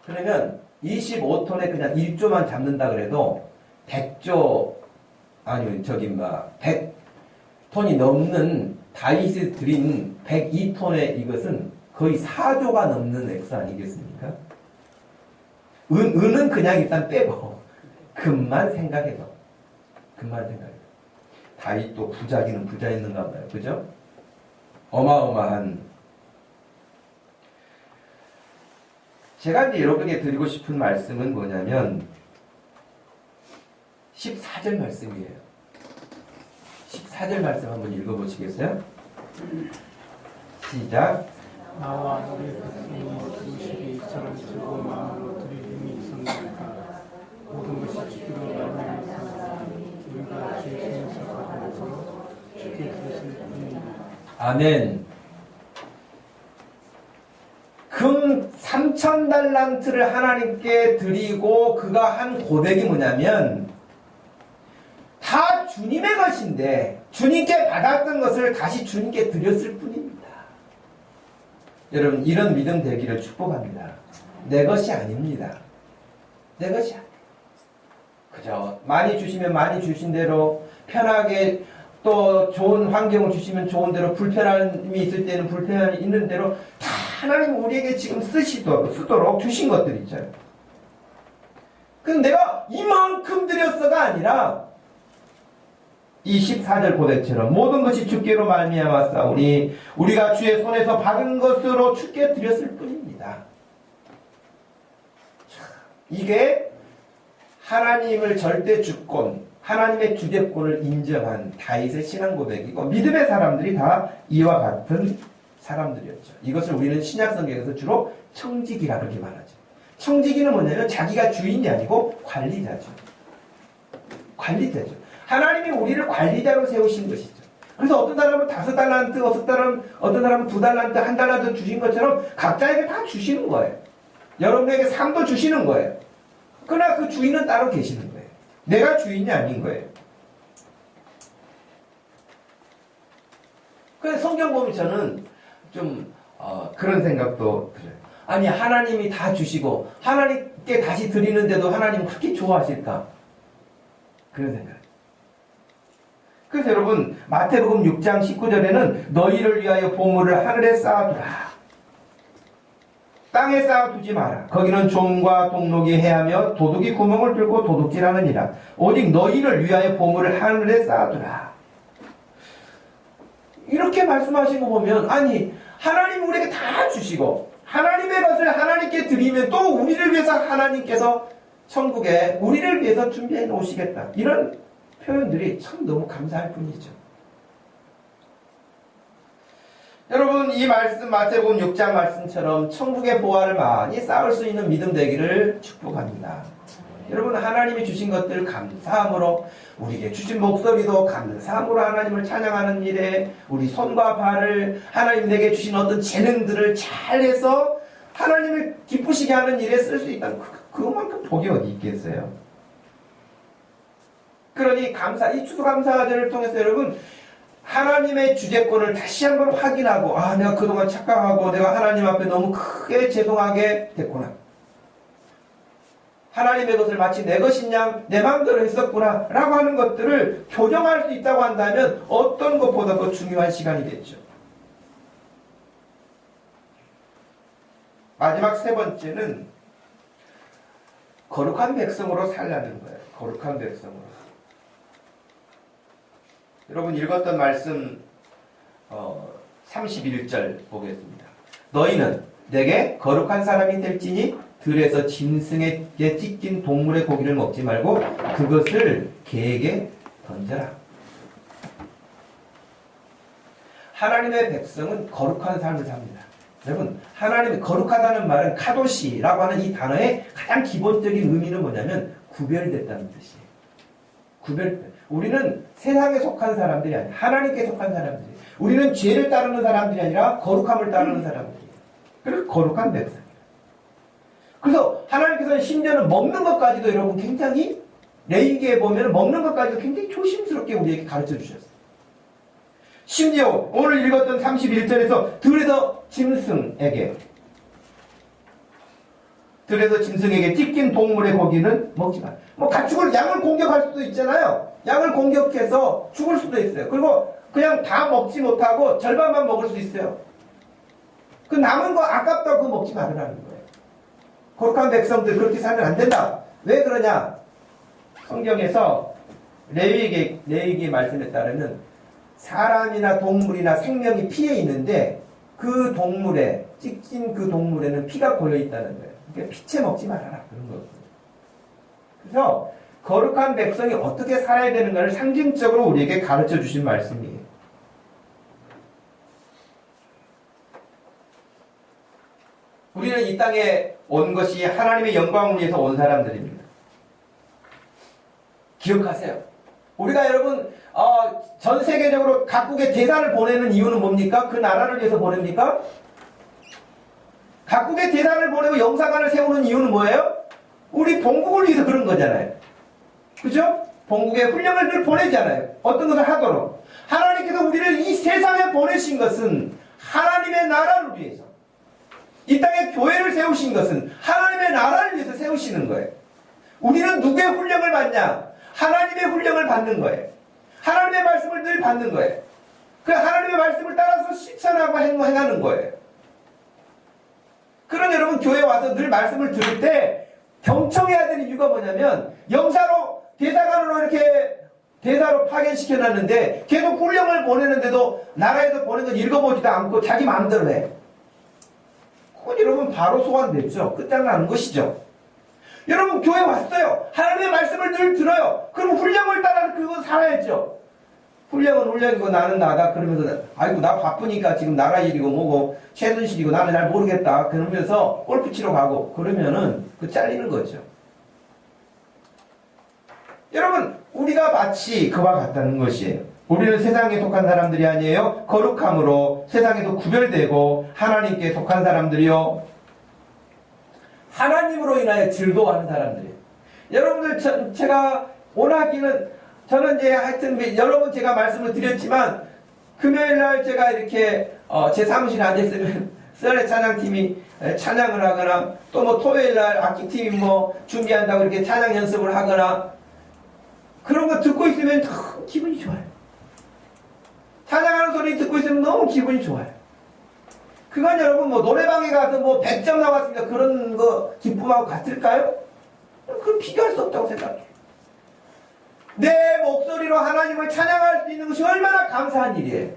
그러면 25톤에 그냥 1조만 잡는다 그래도 100조 아니요 100톤이 넘는 다윗이 드린 102톤의 이것은 거의 4조가 넘는 액수 아니겠습니까? 은은 그냥 일단 빼고 금만 생각해도 다윗도 부자기는 부자였는가 봐요. 그죠? 어마어마한. 제가 이제 여러분에게 드리고 싶은 말씀은 뭐냐면 14절 말씀이에요. 14절 말씀 한번 읽어보시겠어요? 시작. 나와 너희 백성이 주식이 이처럼 즐거운 마음으로 드릴 힘이 있었나이까. 모든 것이 주기로 말미암아서 우리가 주의 손에서 받은 것으로 주께 드렸을 뿐입니다. 아멘. 금 3,000달란트를 하나님께 드리고 그가 한 고백이 뭐냐면 다 주님의 것인데 주님께 받았던 것을 다시 주님께 드렸을 뿐입니다. 여러분 이런 믿음 되기를 축복합니다. 내 것이 아닙니다. 내 것이 아니에요. 그죠? 많이 주시면 많이 주신 대로 편하게 또 좋은 환경을 주시면 좋은 대로 불편함이 있을 때는 불편함이 있는 대로 다 하나님 우리에게 지금 쓰도록 주신 것들 있잖아요. 근데 내가 이만큼 드렸어가 아니라 이 14절 고백처럼 모든 것이 주께로 말미암았사오니 우리가 주의 손에서 받은 것으로 주께 드렸을 뿐입니다. 이게 하나님을 절대 주권, 하나님의 주재권을 인정한 다윗의 신앙 고백이고 믿음의 사람들이 다 이와 같은 사람들이었죠. 이것을 우리는 신약성경에서 주로 청지기라 그렇게 말하죠. 청지기는 뭐냐면 자기가 주인이 아니고 관리자죠. 관리자죠. 하나님이 우리를 관리자로 세우신 것이죠. 그래서 어떤 사람은 5달란트, 어떤 사람은 2달란트, 1달란트 주신 것처럼 각자에게 다 주시는 거예요. 여러분에게 삶도 주시는 거예요. 그러나 그 주인은 따로 계시는 거예요. 내가 주인이 아닌 거예요. 그래서 성경 보면 저는 좀 그런 생각도 들어요. 아니 하나님이 다 주시고 하나님께 다시 드리는데도 하나님은 그렇게 좋아하실까? 그런 생각. 그래서 여러분 마태복음 6장 19절에는 너희를 위하여 보물을 하늘에 쌓아두라. 땅에 쌓아두지 마라. 거기는 종과 동록이 해하며 도둑이 구멍을 뚫고 도둑질하느니라. 오직 너희를 위하여 보물을 하늘에 쌓아두라. 이렇게 말씀하신 거 보면 아니 하나님 우리에게 다 주시고 하나님의 것을 하나님께 드리면 또 우리를 위해서 하나님께서 천국에 우리를 위해서 준비해 놓으시겠다. 이런 표현들이 참 너무 감사할 뿐이죠. 여러분 이 말씀 마태복음 6장 말씀처럼 천국의 보화를 많이 쌓을 수 있는 믿음 되기를 축복합니다. 여러분 하나님이 주신 것들 감사함으로 우리에게 주신 목소리도 감사함으로 하나님을 찬양하는 일에 우리 손과 발을 하나님 내게 주신 어떤 재능들을 잘해서 하나님을 기쁘시게 하는 일에 쓸 수 있다는 그것만큼 복이 어디 있겠어요. 그러니 이 추수감사절을 통해서 여러분 하나님의 주재권을 다시 한번 확인하고 내가 그동안 착각하고 내가 하나님 앞에 너무 크게 죄송하게 됐구나. 하나님의 것을 마치 내 것인 양 내 마음대로 했었구나 라고 하는 것들을 교정할 수 있다고 한다면 어떤 것보다도 중요한 시간이겠죠. 마지막 세 번째는 거룩한 백성으로 살라는 거예요. 거룩한 백성으로. 여러분 읽었던 말씀 31절 보겠습니다. 너희는 내게 거룩한 사람이 될지니 들에서 짐승에게 찢긴 동물의 고기를 먹지 말고 그것을 개에게 던져라. 하나님의 백성은 거룩한 삶을 삽니다. 여러분 하나님이 거룩하다는 말은 카도시라고 하는 이 단어의 가장 기본적인 의미는 뭐냐면 구별됐다는 뜻이에요. 우리는 세상에 속한 사람들이 아니라 하나님께 속한 사람들이에요. 우리는 죄를 따르는 사람들이 아니라 거룩함을 따르는 사람들이에요. 그래서 거룩한 백성이에요. 그래서 하나님께서는 심지어는 먹는 것까지도 여러분 굉장히 레위기에 보면 먹는 것까지도 굉장히 조심스럽게 우리에게 가르쳐 주셨어요. 심지어 오늘 읽었던 31절에서 들에서 짐승에게 찢긴 동물의 고기는 먹지 마. 가축을 양을 공격할 수도 있잖아요. 양을 공격해서 죽을 수도 있어요. 그리고 그냥 다 먹지 못하고 절반만 먹을 수 있어요. 그 남은 거 아깝다고 그거 먹지 말으라는 거예요. 거룩한 백성들 그렇게 살면 안 된다. 왜 그러냐? 성경에서 레위기의 말씀에 따르면 사람이나 동물이나 생명이 피해 있는데 그 동물에 찢긴 그 동물에는 피가 고여 있다는 거예요. 그러니까 피채 먹지 말아라 그런 거거든요. 그래서 거룩한 백성이 어떻게 살아야 되는가를 상징적으로 우리에게 가르쳐 주신 말씀이에요. 우리는 이 땅에 온 것이 하나님의 영광을 위해서 온 사람들입니다. 기억하세요. 우리가 여러분 전 세계적으로 각국의 대사를 보내는 이유는 뭡니까? 그 나라를 위해서 보냅니까? 각국의 대사를 보내고 영사관을 세우는 이유는 뭐예요? 우리 본국을 위해서 그런 거잖아요. 그죠? 본국에 훈령을 늘 보내잖아요. 어떤 것을 하도록. 하나님께서 우리를 이 세상에 보내신 것은 하나님의 나라를 위해서. 이 땅에 교회를 세우신 것은 하나님의 나라를 위해서 세우시는 거예요. 우리는 누구의 훈령을 받냐? 하나님의 훈령을 받는 거예요. 하나님의 말씀을 늘 받는 거예요. 그 하나님의 말씀을 따라서 실천하고 행하는 거예요. 그런 여러분 교회 와서 늘 말씀을 들을 때 경청해야 되는 이유가 뭐냐면 영사로 대사관으로 이렇게 대사로 파견시켜놨는데 계속 훈령을 보내는데도 나라에서 보낸 건 읽어보지도 않고 자기 마음대로 해. 그건 여러분 바로 소환됐죠. 끝장나는 것이죠. 여러분 교회 왔어요. 하나님의 말씀을 늘 들어요. 그럼 훈령을 따라서 그거 살아야죠. 훈령은 훈령이고 나는 나다 그러면서 아이고 나 바쁘니까 지금 나라 일이고 뭐고 최순실이고 나는 잘 모르겠다 그러면서 골프 치러 가고 그러면은 그 잘리는 거죠. 여러분 우리가 마치 그와 같다는 것이에요. 우리는 세상에 속한 사람들이 아니에요. 거룩함으로 세상에서 구별되고 하나님께 속한 사람들이요. 하나님으로 인하여 즐거워하는 사람들이에요. 여러분들 제가 원하기는 저는 이제 하여튼 여러 번 제가 말씀을 드렸지만 금요일날 제가 이렇게 제 사무실에 앉아있으면 썰의 찬양팀이 찬양을 하거나 또 뭐 토요일날 악기팀이 뭐 준비한다고 이렇게 찬양 연습을 하거나 그런 거 듣고 있으면 기분이 좋아요. 찬양하는 소리 듣고 있으면 너무 기분이 좋아요. 그건 여러분 뭐 노래방에 가서 뭐 100점 나왔으니까 그런 거 기쁨하고 같을까요? 그건 비교할 수 없다고 생각해요. 내 목소리로 하나님을 찬양할 수 있는 것이 얼마나 감사한 일이에요.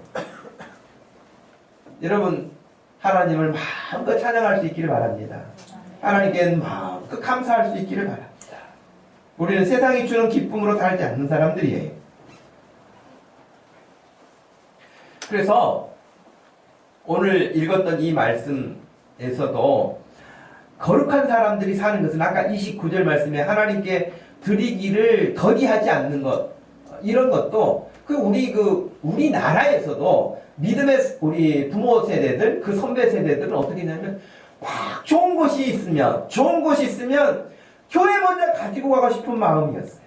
여러분 하나님을 마음껏 찬양할 수 있기를 바랍니다. 하나님께 마음껏 감사할 수 있기를 바랍니다. 우리는 세상이 주는 기쁨으로 살지 않는 사람들이에요. 그래서 오늘 읽었던 이 말씀에서도 거룩한 사람들이 사는 것은 아까 29절 말씀에 하나님께 드리기를 더디하지 않는 것, 이런 것도 우리나라에서도 믿음의 우리 부모 세대들, 그 선배 세대들은 어떻게 했냐면 막 좋은 곳이 있으면 교회 먼저 가지고 가고 싶은 마음이었어요.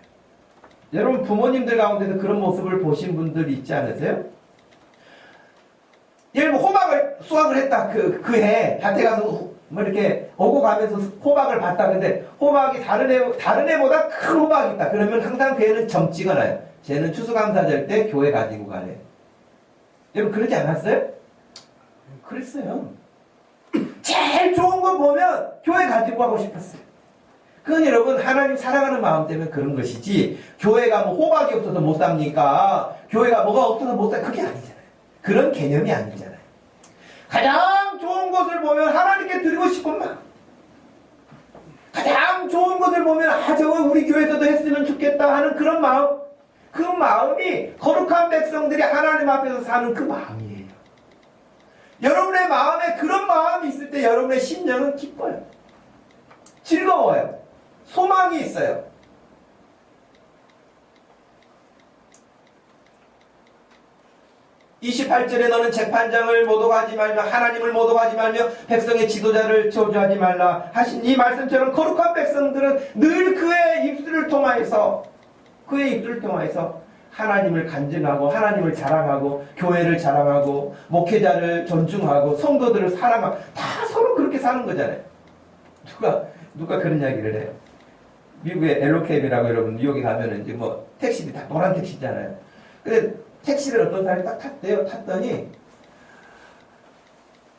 여러분 부모님들 가운데도 그런 모습을 보신 분들 있지 않으세요? 예를 들면 호박을 수확을 했다. 그 해 밭에 가서 뭐 이렇게 오고 가면서 호박을 봤다. 근데 호박이 다른 애보다 큰 호박이 있다. 그러면 항상 그 애는 점 찍어놔요. 쟤는 추수감사절 때 교회 가지고 가래. 여러분 그러지 않았어요? 그랬어요. 제일 좋은 거 보면 교회 가지고 가고 싶었어요. 그건 여러분 하나님 사랑하는 마음 때문에 그런 것이지, 교회가 뭐 호박이 없어서 못 삽니까? 교회가 뭐가 없어서 못 삽니까? 그게 아니잖아요. 그런 개념이 아니잖아요. 가장 좋은 것을 보면 하나님께 드리고 싶은 마음, 가장 좋은 것을 보면 저거 우리 교회에서도 했으면 좋겠다 하는 그런 마음, 그 마음이 거룩한 백성들이 하나님 앞에서 사는 그 마음이에요. 여러분의 마음에 그런 마음이 있을 때 여러분의 심령은 기뻐요. 즐거워요. 소망이 있어요. (28절에) 너는 재판장을 모독하지 말며 하나님을 모독하지 말며 백성의 지도자를 저주하지 말라 하신 이 말씀처럼 거룩한 백성들은 늘 그의 입술을 통하여서 하나님을 간증하고 하나님을 자랑하고 교회를 자랑하고 목회자를 존중하고 성도들을 사랑하고 다 서로 그렇게 사는 거잖아요. 누가 그런 이야기를 해요. 미국의 엘로케이라고, 여러분 미국에 가면은 이제 뭐 택시들이 다 노란 택시잖아요. 근데 택시를 어떤 사람이 딱 탔대요. 탔더니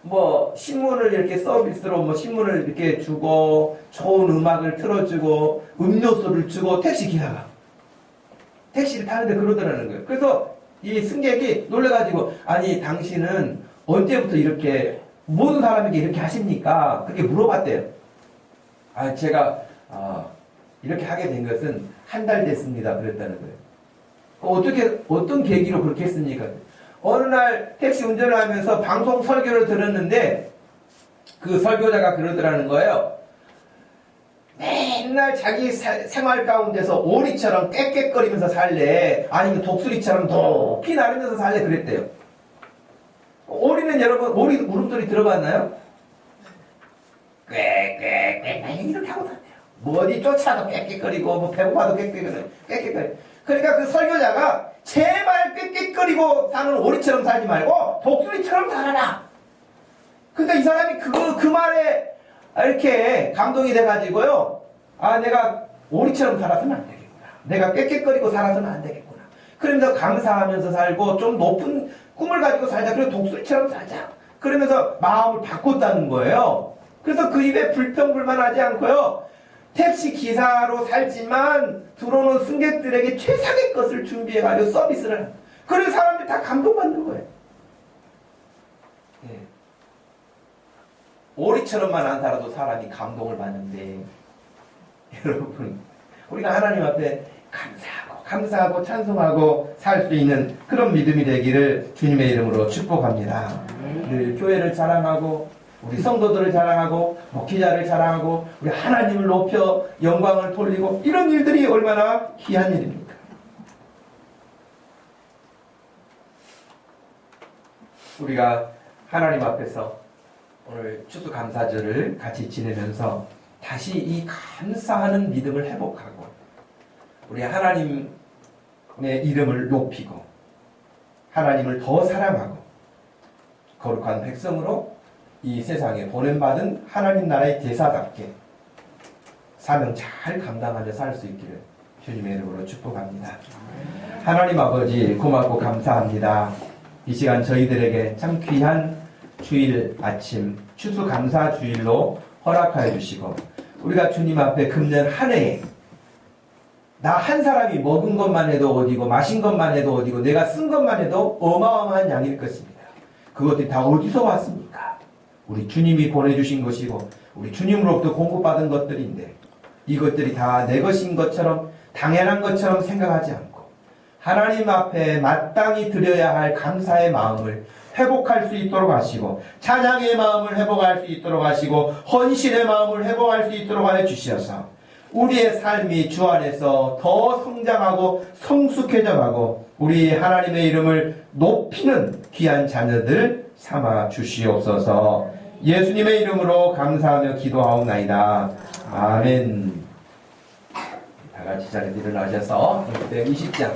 뭐 신문을 이렇게 서비스로 뭐 신문을 이렇게 주고 좋은 음악을 틀어주고 음료수를 주고 택시 기사가 택시를 타는데 그러더라는 거예요. 그래서 이 승객이 놀래가지고, 아니 당신은 언제부터 이렇게 모든 사람에게 이렇게 하십니까? 그렇게 물어봤대요. 제가 이렇게 하게 된 것은 한 달 됐습니다. 그랬다는 거예요. 어떤 계기로 그렇게 했습니까? 어느 날 택시 운전을 하면서 방송 설교를 들었는데 그 설교자가 그러더라는 거예요. 맨날 자기 생활 가운데서 오리처럼 꽥꽥거리면서 살래, 아니면 독수리처럼 높이 나르면서 살래, 그랬대요. 오리는 여러분 오리 울음소리 들어봤나요? 꽥꽥꽥 이렇게 하고 다녀요. 뭐 어디 쫓아도 꽥꽥거리고 뭐 배고파도 꽥꽥거리고. 그러니까 그 설교자가 제발 꽥꽥거리고 사는 오리처럼 살지 말고 독수리처럼 살아라. 그러니까 이 사람이 그 말에 이렇게 감동이 돼가지고요. 내가 오리처럼 살아서는 안 되겠구나. 내가 꽥꽥거리고 살아서는 안 되겠구나. 그러면서 감사하면서 살고 좀 높은 꿈을 가지고 살자. 그래서 독수리처럼 살자. 그러면서 마음을 바꿨다는 거예요. 그래서 그 입에 불평불만하지 않고요. 택시 기사로 살지만 들어오는 승객들에게 최상의 것을 준비해가지고 서비스를 하는. 그래서 사람들이 다 감동받는 거예요. 예. 오리처럼만 안 살아도 사람이 감동을 받는데, 여러분 우리가 하나님 앞에 감사하고 찬송하고 살 수 있는 그런 믿음이 되기를 주님의 이름으로 축복합니다. 늘 교회를 자랑하고 우리 성도들을 자랑하고 목회자를 자랑하고 우리 하나님을 높여 영광을 돌리고, 이런 일들이 얼마나 귀한 일입니까? 우리가 하나님 앞에서 오늘 추수감사절을 같이 지내면서 다시 이 감사하는 믿음을 회복하고 우리 하나님의 이름을 높이고 하나님을 더 사랑하고 거룩한 백성으로 이 세상에 보냄받은 하나님 나라의 제사답게 사명 잘 감당하며 살 수 있기를 주님의 이름으로 축복합니다. 하나님 아버지 고맙고 감사합니다. 이 시간 저희들에게 참 귀한 주일 아침, 추수감사 주일로 허락하여 주시고, 우리가 주님 앞에 금년 한 해에 나 한 사람이 먹은 것만 해도 어디고 마신 것만 해도 어디고 내가 쓴 것만 해도 어마어마한 양일 것입니다. 그것들이 다 어디서 왔습니까? 우리 주님이 보내주신 것이고 우리 주님으로부터 공급받은 것들인데, 이것들이 다 내 것인 것처럼 당연한 것처럼 생각하지 않고 하나님 앞에 마땅히 드려야 할 감사의 마음을 회복할 수 있도록 하시고, 찬양의 마음을 회복할 수 있도록 하시고, 헌신의 마음을 회복할 수 있도록 하여 주시어서 우리의 삶이 주 안에서 더 성장하고 성숙해져가고 우리 하나님의 이름을 높이는 귀한 자녀들 삼아 주시옵소서. 예수님의 이름으로 감사하며 기도하옵나이다. 아멘. 다 같이 자리에 일어나셔서 120장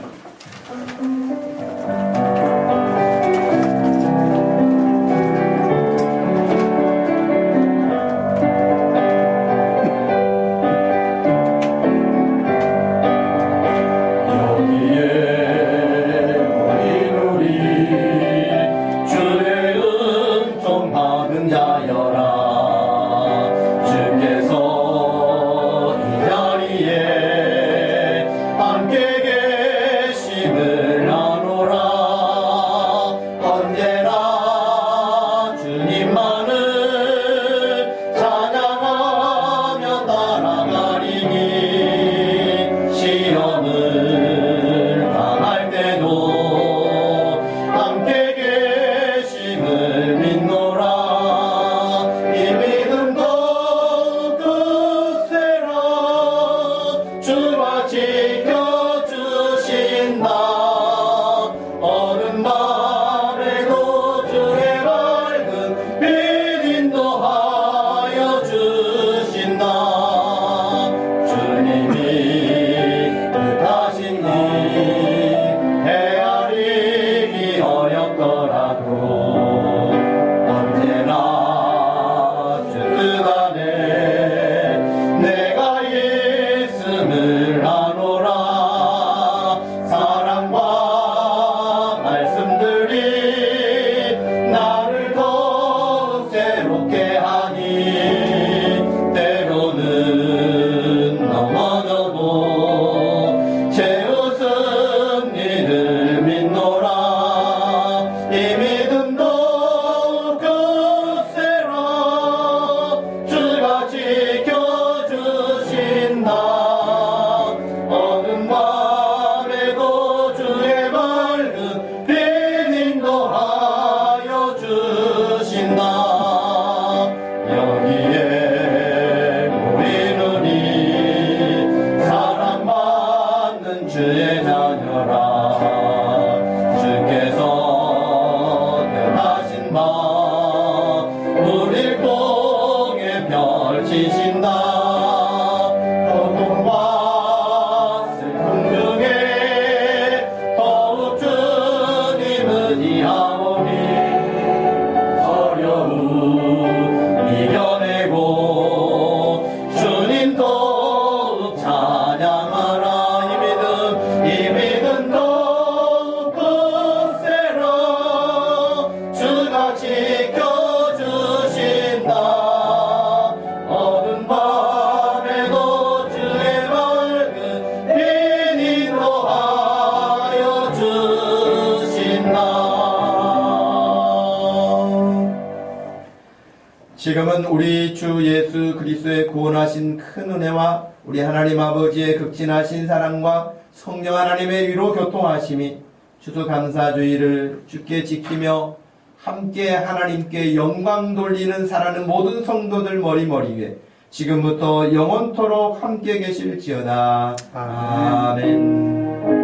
지금은 우리 주 예수 그리스도의 구원하신 큰 은혜와 우리 하나님 아버지의 극진하신 사랑과 성령 하나님의 위로 교통하심이 추수감사주의를 주께 지키며 함께 하나님께 영광 돌리는 사랑하는 모든 성도들 머리 위에 지금부터 영원토록 함께 계실지어다. 아멘.